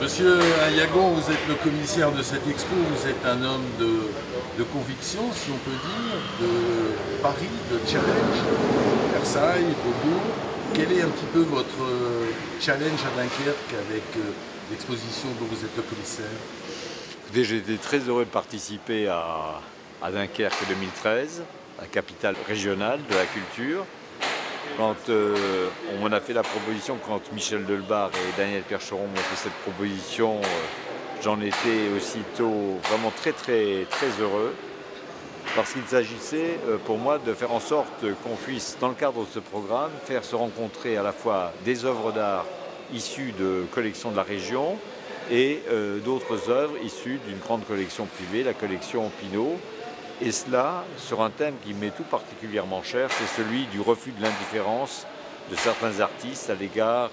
Monsieur Ayagon, vous êtes le commissaire de cette expo, vous êtes un homme de conviction, si on peut dire, de Paris, de challenge, Versailles, Beaubourg. Quel est un petit peu votre challenge à Dunkerque avec l'exposition dont vous êtes le commissaire? J'ai été très heureux de participer à Dunkerque 2013, la capitale régionale de la culture. Quand on m'en a fait la proposition, quand Michel Delbar et Daniel Percheron m'ont fait cette proposition, j'en étais aussitôt vraiment très heureux, parce qu'il s'agissait pour moi de faire en sorte qu'on puisse, dans le cadre de ce programme, faire se rencontrer à la fois des œuvres d'art issues de collections de la région et d'autres œuvres issues d'une grande collection privée, la collection Pinault. Et cela sur un thème qui m'est tout particulièrement cher, c'est celui du refus de l'indifférence de certains artistes à l'égard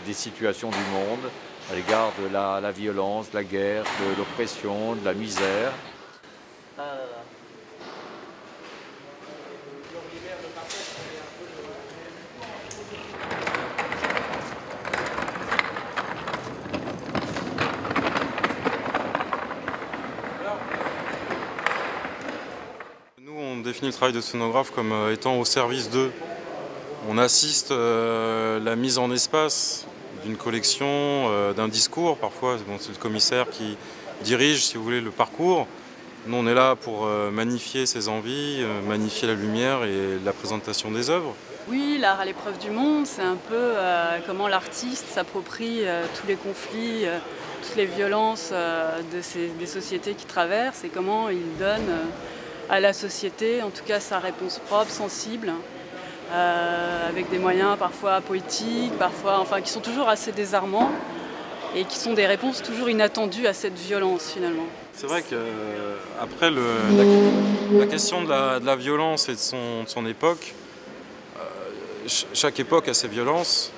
des situations du monde, à l'égard de la violence, de la guerre, de l'oppression, de la misère. On définit le travail de scénographe comme étant au service d'eux. On assiste la mise en espace d'une collection, d'un discours. Parfois, c'est le commissaire qui dirige, si vous voulez, le parcours. Nous, on est là pour magnifier ses envies, magnifier la lumière et la présentation des œuvres. Oui, l'art à l'épreuve du monde, c'est un peu comment l'artiste s'approprie tous les conflits, toutes les violences des sociétés qu'il traverse et comment il donne à la société, en tout cas sa réponse propre, sensible, avec des moyens parfois poétiques, parfois, enfin, qui sont toujours assez désarmants et qui sont des réponses toujours inattendues à cette violence finalement. C'est vrai qu'après la question de la violence et de son époque, chaque époque a ses violences.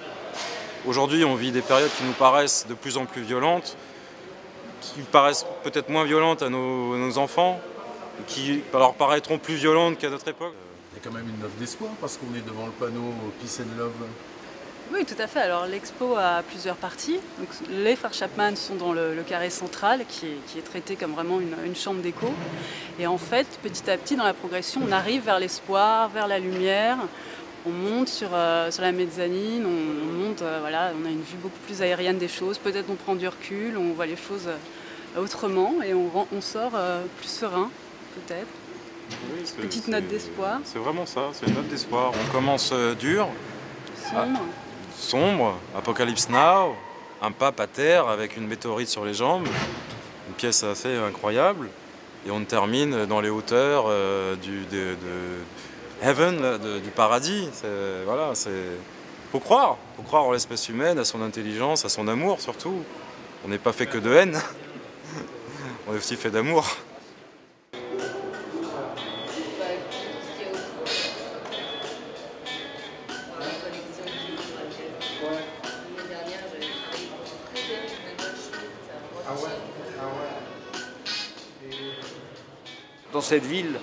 Aujourd'hui, on vit des périodes qui nous paraissent de plus en plus violentes, qui paraissent peut-être moins violentes à nos enfants, qui leur paraîtront plus violentes qu'à notre époque. Il y a quand même une note d'espoir parce qu'on est devant le panneau Peace and Love. Oui, tout à fait. Alors l'expo a plusieurs parties. Donc, les frères Chapman sont dans le carré central qui est traité comme vraiment une chambre d'écho. Et en fait, petit à petit, dans la progression, on arrive vers l'espoir, vers la lumière. On monte sur la mezzanine, on monte, voilà, on a une vue beaucoup plus aérienne des choses. Peut-être on prend du recul, on voit les choses autrement et on sort plus serein. Peut-être. Oui, petite note d'espoir. C'est vraiment ça, c'est une note d'espoir. On commence dur, sombre, Apocalypse Now, un pape à terre avec une météorite sur les jambes, une pièce assez incroyable, et on termine dans les hauteurs de Heaven, là, du paradis. Voilà, faut croire en l'espèce humaine, à son intelligence, à son amour surtout. On n'est pas fait que de haine, on est aussi fait d'amour. Dans cette ville,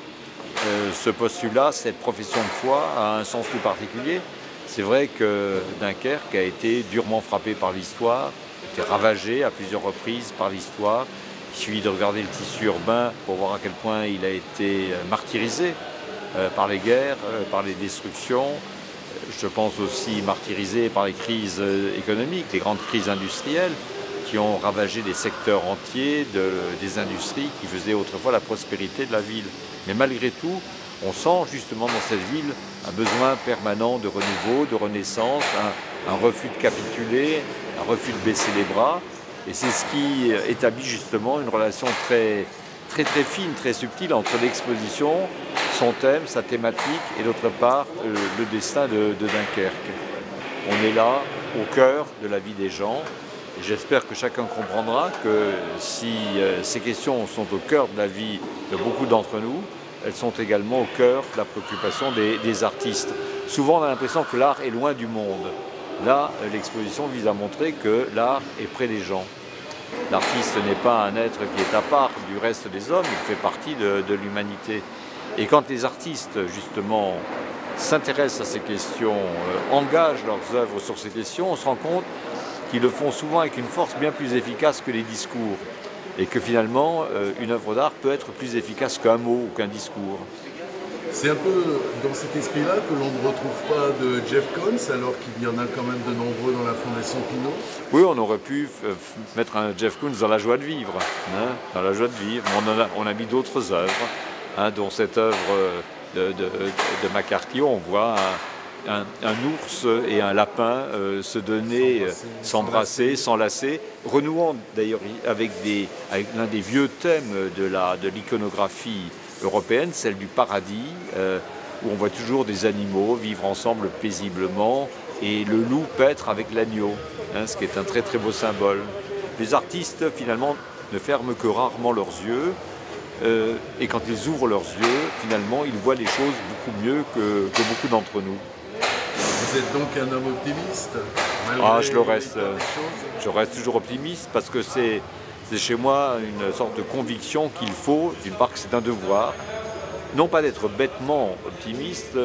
ce postulat, cette profession de foi a un sens tout particulier. C'est vrai que Dunkerque a été durement frappé par l'histoire, a été ravagé à plusieurs reprises par l'histoire. Il suffit de regarder le tissu urbain pour voir à quel point il a été martyrisé par les guerres, par les destructions. Je pense aussi martyrisé par les crises économiques, les grandes crises industrielles qui ont ravagé des secteurs entiers des industries qui faisaient autrefois la prospérité de la ville. Mais malgré tout, on sent justement dans cette ville un besoin permanent de renouveau, de renaissance, un refus de capituler, un refus de baisser les bras. Et c'est ce qui établit justement une relation très fine, très subtile entre l'exposition, son thème, sa thématique et d'autre part le destin de Dunkerque. On est là au cœur de la vie des gens. J'espère que chacun comprendra que si ces questions sont au cœur de la vie de beaucoup d'entre nous, elles sont également au cœur de la préoccupation des artistes. Souvent, on a l'impression que l'art est loin du monde. Là, l'exposition vise à montrer que l'art est près des gens. L'artiste n'est pas un être qui est à part du reste des hommes, il fait partie de l'humanité. Et quand les artistes, justement, s'intéressent à ces questions, engagent leurs œuvres sur ces questions, on se rend compte qui le font souvent avec une force bien plus efficace que les discours. Et que finalement, une œuvre d'art peut être plus efficace qu'un mot ou qu'un discours. C'est un peu dans cet esprit-là que l'on ne retrouve pas de Jeff Koons, alors qu'il y en a quand même de nombreux dans la Fondation Pinault. Oui, on aurait pu mettre un Jeff Koons dans la joie de vivre. Hein, dans la joie de vivre. On a mis d'autres œuvres, hein, dont cette œuvre de McCarthy, on voit un ours et un lapin se donner, s'embrasser, s'enlacer, renouant d'ailleurs avec l'un des vieux thèmes de l'iconographie européenne, celle du paradis, où on voit toujours des animaux vivre ensemble paisiblement et le loup paître avec l'agneau, hein, ce qui est un très très beau symbole. Les artistes finalement ne ferment que rarement leurs yeux et quand ils ouvrent leurs yeux, finalement ils voient les choses beaucoup mieux que beaucoup d'entre nous. Vous êtes donc un homme optimiste? Je reste toujours optimiste parce que c'est chez moi une sorte de conviction qu'il faut, d'une part que c'est un devoir, non pas d'être bêtement optimiste,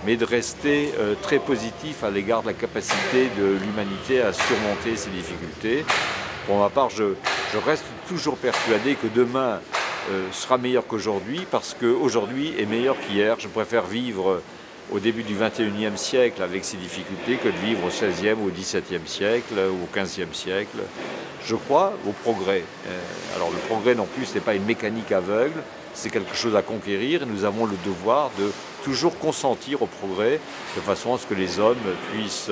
mais de rester très positif à l'égard de la capacité de l'humanité à surmonter ses difficultés. Pour ma part, je reste toujours persuadé que demain sera meilleur qu'aujourd'hui, parce qu'aujourd'hui est meilleur qu'hier. Je préfère vivre au début du XXIe siècle avec ses difficultés que de vivre au XVIe ou au XVIIe siècle ou au XVe siècle. Je crois au progrès. Alors le progrès non plus, ce n'est pas une mécanique aveugle, c'est quelque chose à conquérir et nous avons le devoir de toujours consentir au progrès de façon à ce que les hommes puissent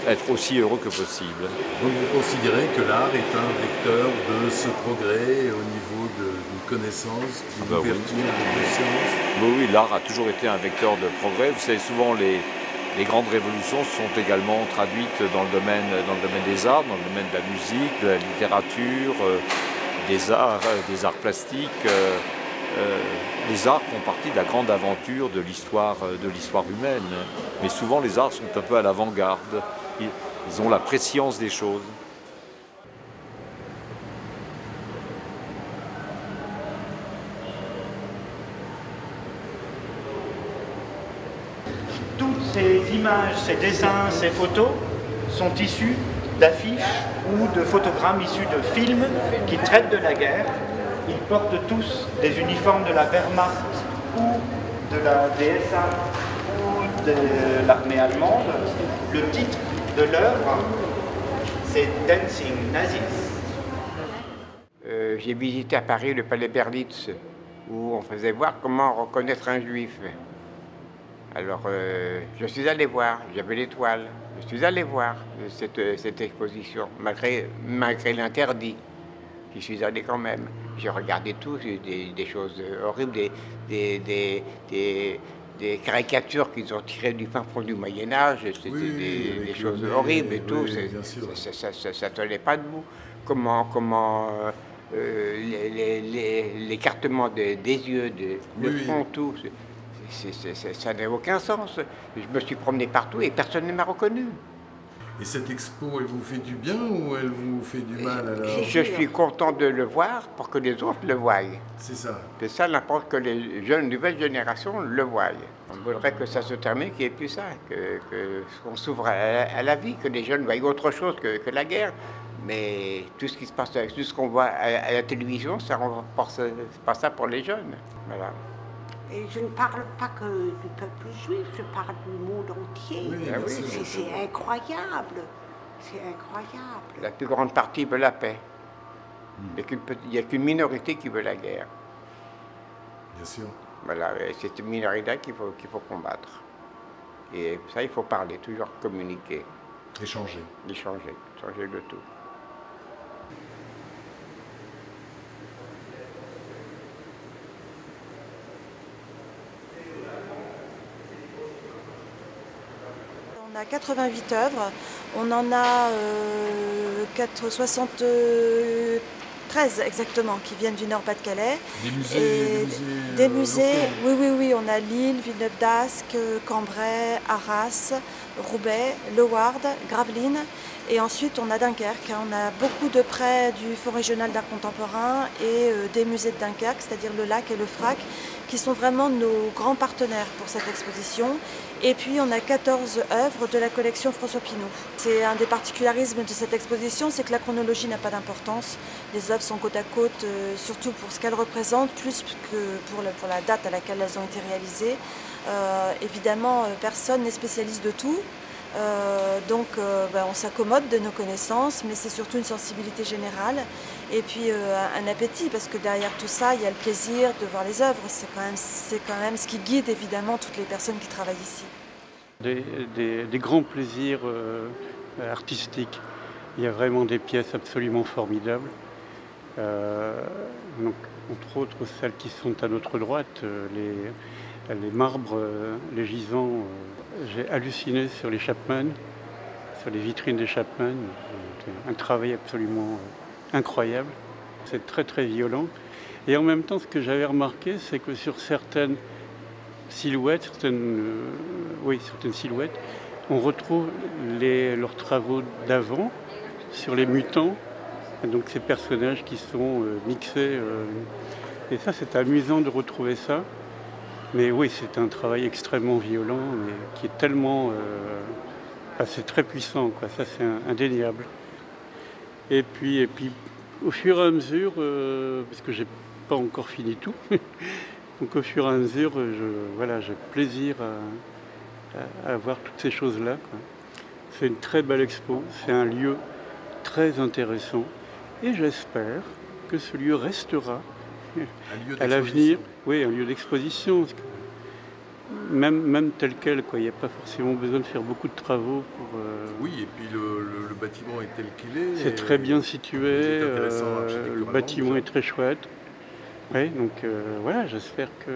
être aussi heureux que possible. Donc vous considérez que l'art est un vecteur de ce progrès au niveau d'une connaissance, d'une ouverture de science? Oui, l'art a toujours été un vecteur de progrès. Vous savez, souvent les grandes révolutions sont également traduites dans le domaine des arts, dans le domaine de la musique, de la littérature, des arts plastiques. Les arts font partie de la grande aventure de l'histoire humaine. Mais souvent, les arts sont un peu à l'avant-garde. Ils ont la prescience des choses. Toutes ces images, ces dessins, ces photos sont issus d'affiches ou de photogrammes issus de films qui traitent de la guerre. Ils portent tous des uniformes de la Wehrmacht ou de la DSA ou de l'armée allemande. Le titre de l'œuvre, c'est Dancing Nazis. J'ai visité à Paris le palais Berlitz, où on faisait voir comment reconnaître un juif. Alors, je suis allé voir, j'avais l'étoile, je suis allé voir cette exposition, malgré l'interdit. J'y suis allé quand même. J'ai regardé tout, des choses horribles, des caricatures qu'ils ont tirées du fin fond du Moyen-Âge, c'était des choses horribles et tout. Ça ne tenait pas debout. Comment l'écartement des yeux, le front, tout. Ça n'a aucun sens. Je me suis promené partout et personne ne m'a reconnu. Et cette expo, elle vous fait du bien ou elle vous fait du mal alors? Je suis content de le voir pour que les autres le voient. C'est ça. C'est ça l'important, que les nouvelles générations le voient. On voudrait que ça se termine, qu'il n'y ait plus ça, qu'on s'ouvre à la vie, que les jeunes voient autre chose que la guerre. Mais tout ce qui se passe, tout ce qu'on voit à la télévision, ça renforce pas ça pour les jeunes. Voilà. Et je ne parle pas que du peuple juif, je parle du monde entier. Oui, c'est incroyable. C'est incroyable. La plus grande partie veut la paix. Il n'y a qu'une minorité qui veut la guerre. Bien sûr. Voilà, c'est cette minorité qu'il faut combattre. Et ça, il faut parler, toujours communiquer. Échanger. Changer de tout. On a 88 œuvres, on en a 73 exactement qui viennent du Nord-Pas-de-Calais. Des musées oui, on a Lille, Villeneuve-d'Ascq, Cambrai, Arras, Roubaix, Le Ward, Gravelines. Et ensuite, on a Dunkerque. On a beaucoup de prêts du Fonds régional d'art contemporain et des musées de Dunkerque, c'est-à-dire le Lac et le Frac, qui sont vraiment nos grands partenaires pour cette exposition. Et puis, on a 14 œuvres de la collection François Pinault. C'est un des particularismes de cette exposition, c'est que la chronologie n'a pas d'importance. Les œuvres sont côte à côte, surtout pour ce qu'elles représentent, plus que pour la date à laquelle elles ont été réalisées. Évidemment, personne n'est spécialiste de tout. Donc on s'accommode de nos connaissances, mais c'est surtout une sensibilité générale et puis un appétit, parce que derrière tout ça, il y a le plaisir de voir les œuvres. C'est quand même ce qui guide évidemment toutes les personnes qui travaillent ici. Des grands plaisirs artistiques. Il y a vraiment des pièces absolument formidables. Donc, entre autres celles qui sont à notre droite, les marbres, les gisants. J'ai halluciné sur les Chapman, sur les vitrines des Chapman. Un travail absolument incroyable. C'est très très violent. Et en même temps, ce que j'avais remarqué, c'est que sur certaines silhouettes, certaines silhouettes, on retrouve leurs travaux d'avant sur les mutants. Donc ces personnages qui sont mixés. Et ça, c'est amusant de retrouver ça. Mais oui, c'est un travail extrêmement violent, mais qui est tellement... c'est très puissant, quoi. Ça c'est indéniable. Et puis, au fur et à mesure, parce que j'ai pas encore fini tout, donc au fur et à mesure, j'ai plaisir à voir toutes ces choses-là, quoi. C'est une très belle expo, c'est un lieu très intéressant, et j'espère que ce lieu restera à l'avenir. Oui, un lieu d'exposition. Même tel quel, quoi. Il n'y a pas forcément besoin de faire beaucoup de travaux pour... Oui, et puis le bâtiment est tel qu'il est. C'est très bien situé, le bâtiment est très chouette. Oui, donc voilà, j'espère que...